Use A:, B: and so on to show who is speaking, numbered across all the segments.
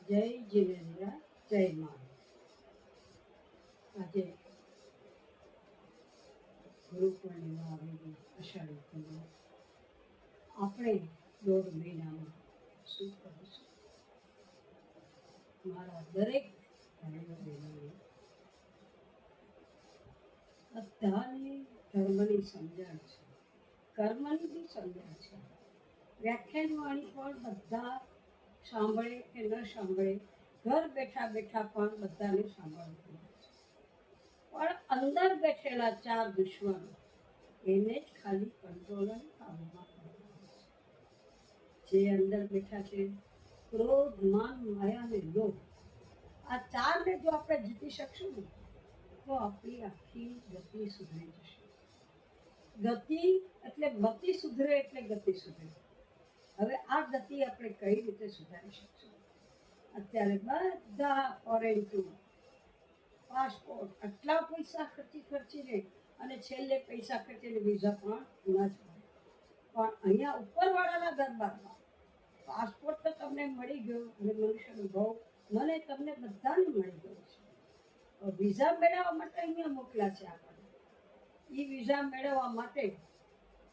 A: જય જીનેન્દ્ર, જય મા. આજે ગુરુ પૂર્ણિમા આવેલી અષાઢી પૂર્ણિમા. આપણે 1.5 મહિનામાં શું કરીશું? મારા દરેક ભાઈઓ બહેનોને બધાને ધર્મની સમજણ છે, કર્મની બી સમજણ છે. વ્યાખ્યાન વાણી પણ બધા સાંભળે કે ન સાંભળે, ઘર બેઠા બેઠા પણ બધાને સાંભળવું છે. પણ અંદર બેઠેલા 4 દુશ્મનો એને જ ખાલી કંટ્રોલ અને કાબૂમાં કરવાના છે. જે અંદર બેઠા છે ક્રોધ, માન, માયા અને લોભ, આ 4ને જો આપણે જીતી શકશું ને તો આપણી આખી ગતિ સુધરી જશે. ગતિ એટલે મતિ સુધરે એટલે ગતિ સુધરે. હવે આ ગતિ આપણે કઈ રીતે સુધારી શકશું? અત્યારે બધા ફોરેન ટૂર, પાસપોર્ટ, આટલા પૈસા ખર્ચીને અને છેલ્લે પૈસા ખર્ચીને વિઝા પણ ન જ મળે. પણ અહીંયા ઉપરવાળાના દરબારમાં પાસપોર્ટ તો તમને મળી ગયો અને મનુષ્યનો ભાવ મને તમને બધાને મળી ગયો છે. વિઝા મેળવવા માટે અહીંયા મોકલ્યા છે આપણને. એ વિઝા મેળવવા માટે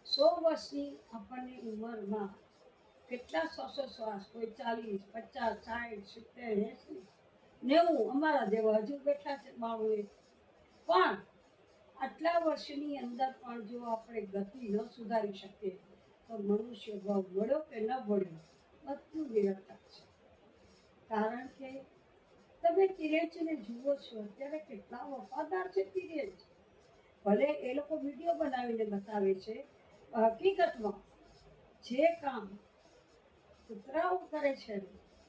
A: 100 વર્ષની આપણને ઉંમરમાં કેટલા શ્વાસોશ્વાસ, કોઈ 40, 50, 60, 70, 80, 90 અમારા જેવા હજુ બેઠા છે 92. પણ આટલા વર્ષની અંદર પણ જો આપણે ગતિ ન સુધારી શકીએ તો મનુષ્ય ભાવ મળ્યો કે ન મળ્યો બધું નિરર્થક છે. કારણ કે તમે તિરેજને જુઓ છો, અત્યારે કેટલા વફાદાર છે તિરેજ. ભલે એ લોકો વિડીયો બનાવીને બતાવે છે, હકીકતમાં જે કામ કૂતરાઓ કરે છે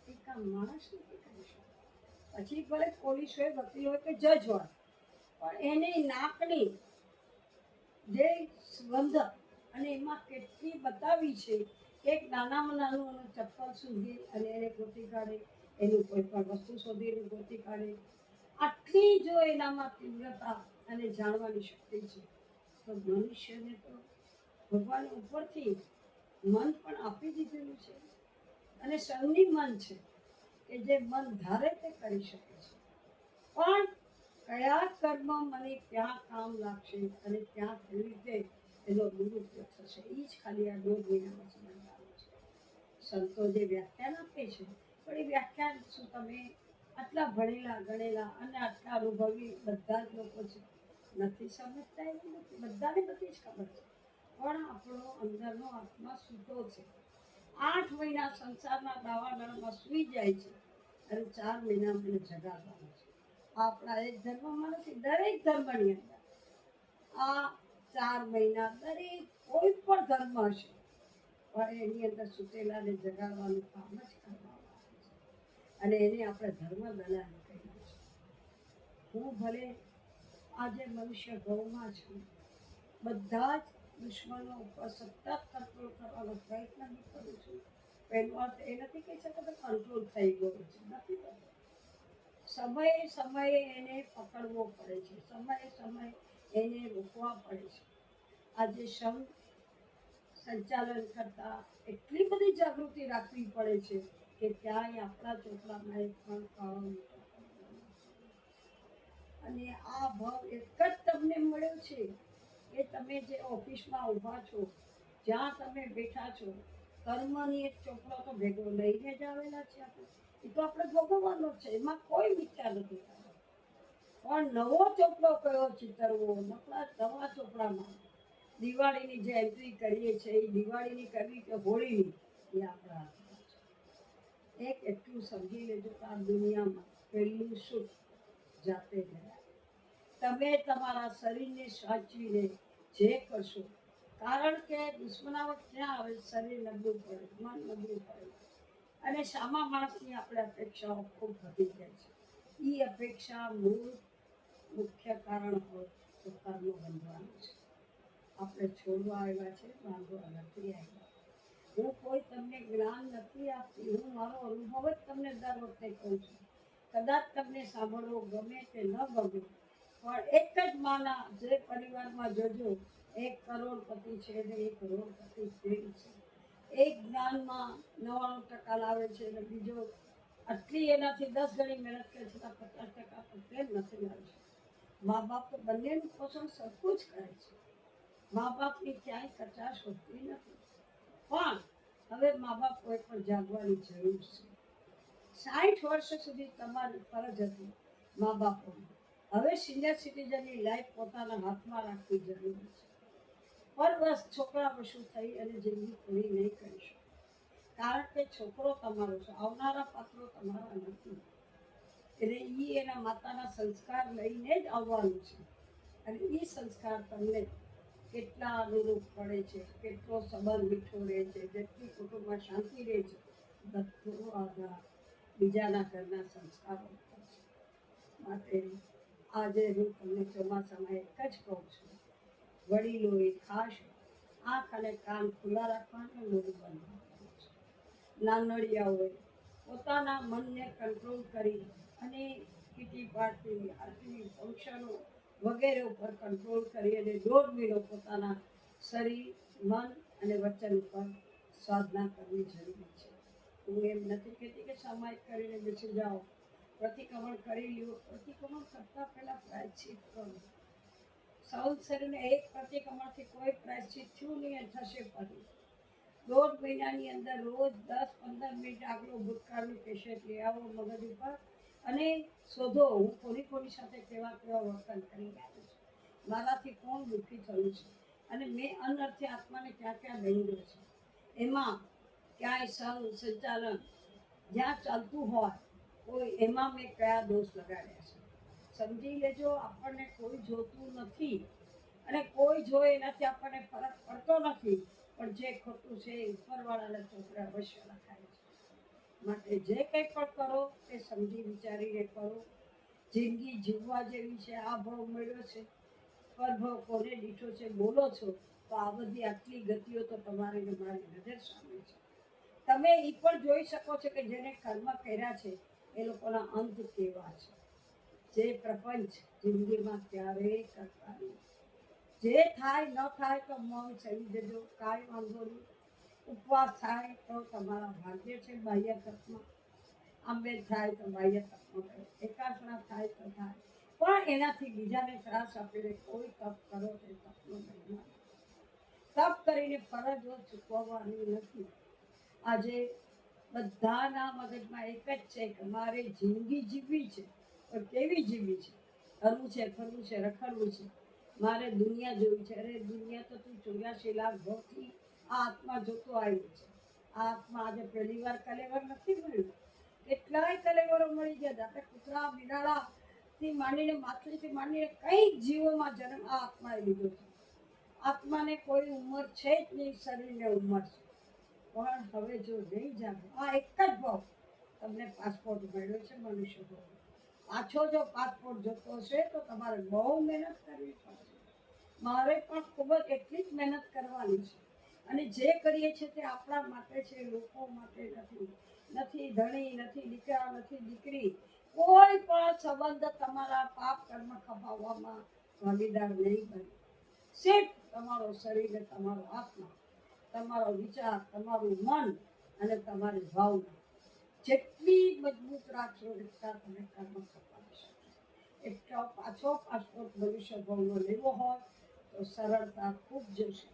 A: એ કામ માણસ નથી કરી શકતો. પછી ભલે પોલીસ હોય, વકીલ હોય કે જજ હોય, પણ એની નાકની જે સ્પંદ અને એમાં કેટલી બતાવી છે કે એક નાનામાં નાનું ચપ્પલ સુધી અને એને ગોતી કાઢે, એનું કોઈ પણ વસ્તુ શોધીને ગોતી કાઢે. આટલી જો એનામાં તીવ્રતા અને જાણવાની શક્તિ છે તો મનુષ્યને તો ભગવાન ઉપરથી મન પણ આપી દીધેલું છે અને સૌની મન છે કે જે મન ધારે તે કરી શકે છે. પણ કયા કર્મ મને ક્યાં કામ લાગશે અને ક્યાં કેવી રીતે એનો દુરુપયોગ થશે, એ જ ખાલી આ 1.5 મહિનામાં સમજવાનું છે. સંતો જે વ્યાખ્યાન આપે છે, પણ એ વ્યાખ્યાન શું તમે આટલા ભણેલા ગણેલા અને આટલા અનુભવી બધા જ લોકો છે નથી સમજતા? એવું નથી, બધાને બધી જ ખબર છે. પણ આપણો અંદરનો આત્મા સૂતો છે. 8 મહિના સંસારના દાવાનળમાં સૂઈ જાય છે અને 4 મહિના મને જગાડવાનો છે. આપણા એક ધર્મમાં નથી, દરેક ધર્મની અંદર આ 4 મહિના દરેક કોઈ પણ ધર્મ હશે પણ એની અંદર સૂતેલાને જગાડવાનું કામ જ કરવામાં આવે છે. અને એને આપણે ધર્મ દલાલી કહીએ છીએ. હું ભલે આજે મનુષ્ય ગૌમાં છું, બધા જ દુશ્મનો ઉપર સતત કંટ્રોલ કરવાનો પ્રયત્ન બી કરું છું. એનો અર્થ એ નથી કહી શકતો કે કંટ્રોલ થઈ ગયો છે, નથી થતો. સમયે સમયે એને પકડવો પડે છે, સમયે સમયે એને રોકવા પડે છે. આજે સંચાલન કરતા એટલી બધી જાગૃતિ રાખવી પડે છે કે ક્યાંય આપણા ચોપડામાં એક પણ કાળો અને આ ભાવ એક જ તમને મળ્યો છે કે તમે જે ઓફિસમાં ઊભા છો, જ્યાં તમે બેઠા છો, કર્મની એક ચોપડો તો ભેગો લઈને જ આવેલા છે આપણે. એ તો આપણે ભોગવવાનો છે, એમાં કોઈ વિચાર નથી થતો. પણ નવો ચોપડો કયો ચિતરવો, નવા ચોપડામાં દિવાળીની જે એન્ટ્રી કરીએ છીએ એ દિવાળીની કરવી કે હોળીની, એ આપણા હાથમાં છે. એક એટલું સમજી લેજો કે આ દુનિયામાં પહેલું સુખ જાતે ગયા. તમે તમારા શરીરને સાચવીને જે કરશો, કારણ કે દુશ્મનાવટ ક્યાં આવે? શરીર નબળું પડે, મન નબળું પડે અને સામા માણસની આપણે અપેક્ષાઓ ખૂબ વધી જાય છે. એ અપેક્ષા મૂળ મુખ્ય કારણ હોય તો કર્મ બંધવાનું છે. આપણે છોડવા આવ્યા છે, બાંધવા નથી આવ્યા. હું કોઈ તમને જ્ઞાન નથી આપતી, હું મારો અનુભવ જ તમને દર વખતે કહું છું. કદાચ તમને સાંભળવો ગમે કે ન ગમે, પણ એક જ માના જે પરિવારમાં જોજો 1 કરોડપતિ છે ને 1 કરોડપતિ પ્રેમ છે. એક જ્ઞાનમાં 99% લાવે છે અને બીજો આટલી એનાથી 10 ગણી મહેનત કરે છતાં 50% પણ ફેલ નથી લાવી શકતા. મા બાપ તો બંનેનું પોષણ સરખું જ કરે છે. મા બાપની ક્યાંય કચાશ હોતી નથી. પણ હવે મા બાપ કોઈ પણ જાગવાની જરૂર છે. 60 વર્ષ સુધી તમારી ફરજ હતી મા બાપોની. હવે સિનિયર સિટીઝનની લાઈફ પોતાના હાથમાં રાખવી જરૂરી છે. પર વર્ષ છોકરા વશું થઈ અને જિંદગી પૂરી નહીં કરી શકે. કારણ કે છોકરો તમારો છે, આવનારા પાત્રો તમારા નથી. એટલે એ એના માતાના સંસ્કાર લઈને જ આવવાનું છે. અને એ સંસ્કાર તમને કેટલા અનુરૂપ પડે છે, કેટલો સંબંધ મીઠો રહે છે, જેટલી કુટુંબમાં શાંતિ રહે છે, બધો આધાર બીજાના ઘરના સંસ્કારો પર છે. માટે આજે હું તમને ચોમાસામાં એક જ કહું છું, વડીલોએ ખાસ આંખ અને કાન ખુલ્લા રાખવાના, મોઢું બંધ રાખવાનું છે. નાનડિયાઓએ પોતાના મનને કંટ્રોલ કરી અને કીટી પાર્ટી, આરતી, ફંક્શનો વગેરે ઉપર કંટ્રોલ કરી અને 1.5 મહિનો પોતાના શરીર, મન અને વચન ઉપર સાધના કરવી જરૂરી છે. હું એમ નથી કહેતી કે સામાયિક કરીને બેસી જાઓ, પ્રતિક્રમણ કરી લ્યો. પ્રતિક્રમણ કરતાં પહેલાં પ્રાયશ્ચિત કરો. સંવત્સરને એક પ્રતિક્રમણથી કોઈ પ્રાયશ્ચિત થયું નહીં અને થશે ફરી. 1.5 મહિનાની અંદર રોજ 10-15 મિનિટ આગલો ભૂતકાળનું કેસેટ લઈ આવો મગજ ઉપર અને શોધો હું કોની સાથે કેવા વર્તન કરી રહ્યો છું, મારાથી કોણ દુઃખી થયું છે અને મેં અનર્થે આત્માને ક્યાં ક્યાં દંડ્યો છે. એમાં ક્યાંય સંચાલન જ્યાં ચાલતું હોય કોઈ એમાં મેં કયા દોષ લગાડ્યા છે. સમજી લેજો, આપણને કોઈ જોતું નથી અને કોઈ જોવે એનાથી આપણને ફરક પડતો નથી. પણ જે ખોટું છે એ ઉપરવાળાના છોકરા અવશ્ય લખાય છે. માટે જે કંઈ પણ કરો એ સમજી વિચારીને કરો. જિંદગી જીવવા જેવી છે. આ ભાવ મળ્યો છે, પરભાવ કોને દીઠો છે બોલો છો તો આ બધી આટલી ગતિઓ તો તમારી ને મારી નજર સામે છે. તમે એ પણ જોઈ શકો છો કે જેને કર્મ કર્યા છે એ લોકોના અંત કેવા છે. જે પ્રપંચ જિંદગીમાં ક્યારેય કરતા નહીં. જે થાય ન થાય તો મૌન સહી જજો, કાંઈ વાંધો નહીં. ઉપવાસ થાય તો તમારા ભાગ્ય છે બાહ્ય તત્વમાં, આંબેડ થાય તો બાહ્ય તત્વમાં થાય, એકાસણા થાય તો થાય. પણ એનાથી બીજાને ત્રાસ આપીને કોઈ તપ કરો તો તપનો મહિમા. તપ કરીને ફરજો ચૂકવવાની નથી. આજે બધાના મગજમાં એક જ છે કે મારે જિંદગી જીવવી છે, પણ કેવી જીવવી છે? હરવું છે, ફરવું છે, રખડવું છે, મારે દુનિયા જોવી છે. અરે દુનિયા તો તું 84 લાખ ભવથી આ આત્મા જોતો આવ્યો છે. આ આત્મા આજે પહેલી વાર કલેવર નથી મળ્યું. કેટલાય કલેવરો મળી ગયા. આપણે કૂતરા, બિલાડાથી માંડીને માછલીથી માંડીને કઈ જીવોમાં જન્મ આ આત્માએ લીધો છે. આત્માને કોઈ ઉંમર છે જ નહીં, શરીરને ઉંમર છે. પણ હવે જો નહીં જાગો, આ એક જ ભાવ તમને પાસપોર્ટ મળ્યો છે મનુષ્ય ભાવ. પાછો જો પાસપોર્ટ જોતો હશે તો તમારે બહુ મહેનત કરવી પડશે. મારે પણ ખૂબ જ એટલી જ મહેનત કરવાની છે. અને જે કરીએ છીએ તે આપણા માટે છે, લોકો માટે નથી. નથી ધણી, નથી દીકરા, નથી દીકરી, કોઈ પણ સંબંધ તમારા પાપ કર્મ ખપાવવામાં ભાગીદાર નહીં બને. સિર્ફ તમારો શરીર અને તમારો આત્મા, તમારો વિચાર, તમારું મન અને તમારી ભાવના જેટલી મજબૂત રાખશો એટલા તમે કર્મ કપાવી શકો. એટલો પાછો પાસપોર્ટ મનુષ્ય ભાવનો લેવો હોય તો સરળતા ખૂબ જશે.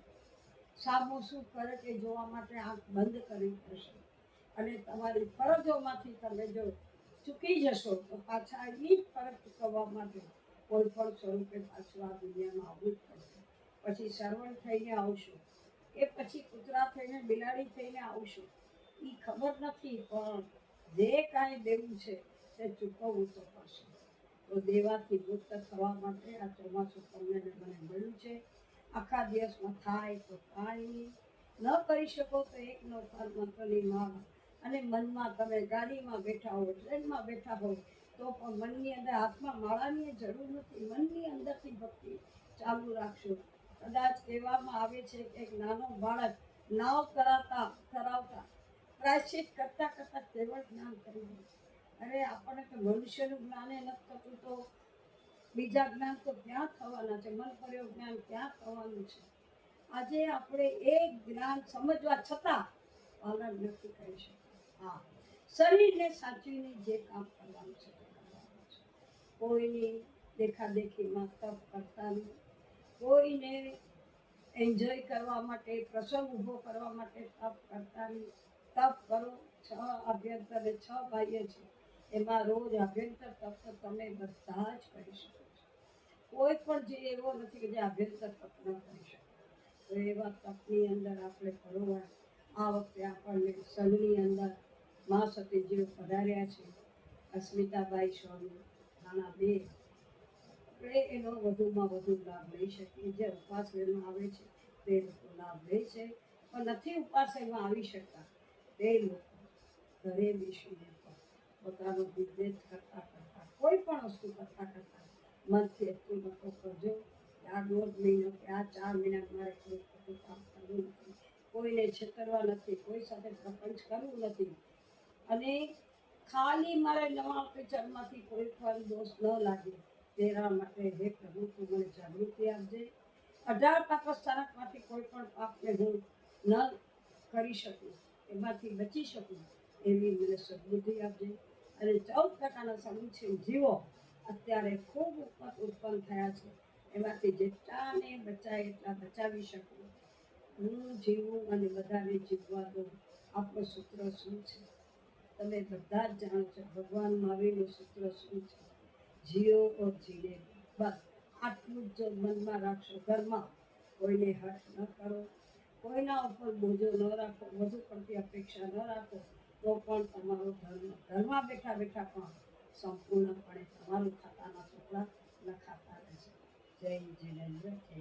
A: સામું શું કરે તે જોવા માટે આંખ બંધ કરવી પડશે. અને તમારી ફરજોમાંથી તમે જો ચૂકી જશો તો પાછા એ જ ફરજ ચૂકવવા માટે કોઈ પણ સ્વરૂપે પાછું આ દુનિયામાં આવવું જ પડશે. પછી સરવણ થઈને આવશું કે પછી કૂતરા થઈને, બિલાડી થઈને આવશું એ ખબર નથી, પણ જે કાંઈ દેવું છે તે ચૂકવવું તો પડશે. તો દેવાથી મુક્ત થવા માટે આ ચોમાસું તમને મને મળ્યું છે. આખા દિવસમાં થાય તો કાંઈ ન કરી શકો તો એક નવકાર મંત્રની માળા, અને મનમાં તમે ગાડીમાં બેઠા હો, ટ્રેનમાં બેઠા હો તો પણ મનની અંદર હાથમાં માળાની જરૂર નથી. મનની અંદરથી ભક્તિ ચાલુ રાખશો. કદાચ કહેવામાં આવે છે કે એક નાનો બાળક નાવ તરાવતા પ્રાયશ્ચિત કરતા કરતા કેવળ જ્ઞાન કરી દે. અરે આપણને તો મનુષ્યનું જ્ઞાન નથી થતું તો બીજા જ્ઞાન તો ક્યાં થવાના છે? મન પર્યો જ્ઞાન ક્યાં થવાનું છે? આજે આપણે એક જ્ઞાન સમજવા છતાં પાલન નથી કરી શકતા. હા, શરીરને સાચવીને જે કામ કરવાનું છે તે કરવાનું છે. કોઈની દેખાદેખીમાં તપ કરતા નહીં, કોઈને એન્જોય કરવા માટે, પ્રસંગ ઊભો કરવા માટે તપ કરતા નહીં. તપ કરો. 6 અભ્યંતર અને 6 બાહ્ય છે, એમાં રોજ અભ્યંતર તપ તો તમે બધા જ કરી શકો છો. કોઈ પણ જે એવો નથી કે જે અભ્યંતર તપ ન કરી શકે. તો એવા તપની અંદર આપણે પરોવા આ વખતે આપણને સંઘની અંદર મા સતીજીઓ પધાર્યા છે. અસ્મિતાબાઈ સ્વામી, નાના બે, આપણે એનો વધુમાં વધુ લાભ લઈ શકીએ. જે ઉપવાસ લેવામાં આવે છે તે લોકો લાભ લે છે, પણ નથી ઉપવાસ એમાં આવી શકતા તે લોકો ઘરે બેસીને પણ પોતાનો બિઝનેસ કરતા કરતા, કોઈ પણ વસ્તુ કરતા કરતા મનથી એટલું નતો કરજો કે આ 1.5 મહિનો કે આ 4 મહિના મારે કોઈ ખોટું કામ કરવું નથી, કોઈને છેતરવા નથી, કોઈ સાથે પ્રપંચ કરવું નથી, અને ખાલી મારે નવા ચરણમાંથી કોઈ પણ દોષ ન લાગે તેના માટે હે પ્રભુ તું મને જાગૃતિ આપજે. 18 પાપસ્થાનકમાંથી કોઈ પણ પાપને હું ન કરી શકું, એમાંથી બચી શકું એવી મને સદબુદ્ધિ આપજે. અને 14 પ્રકારના સમુચ્છિન જીવો અત્યારે ખૂબ ઉત્પન્ન થયા છે, એમાંથી જેટલાને બચાય એટલા બચાવી શકું. હું જીવું અને બધાને જીવવા દઉં. આપણું સૂત્ર શું છે તમે બધા જ જાણો છો. ભગવાન મહાવીરનું સૂત્ર શું છે? જીઓ ઓર જીને. બસ આટલું જ મનમાં રાખશો. ઘરમાં કોઈને હર્ટ ન કરો, કોઈના ઉપર બોજો ન રાખો, વધુ પડતી અપેક્ષા ન રાખો, તો પણ તમારો ધર્મ ઘરમાં બેઠા બેઠા પણ સંપૂર્ણપણે તમારું ખાતાના ટુકડા લખાતા રહેશે. જય જિનેન્દ્ર, જય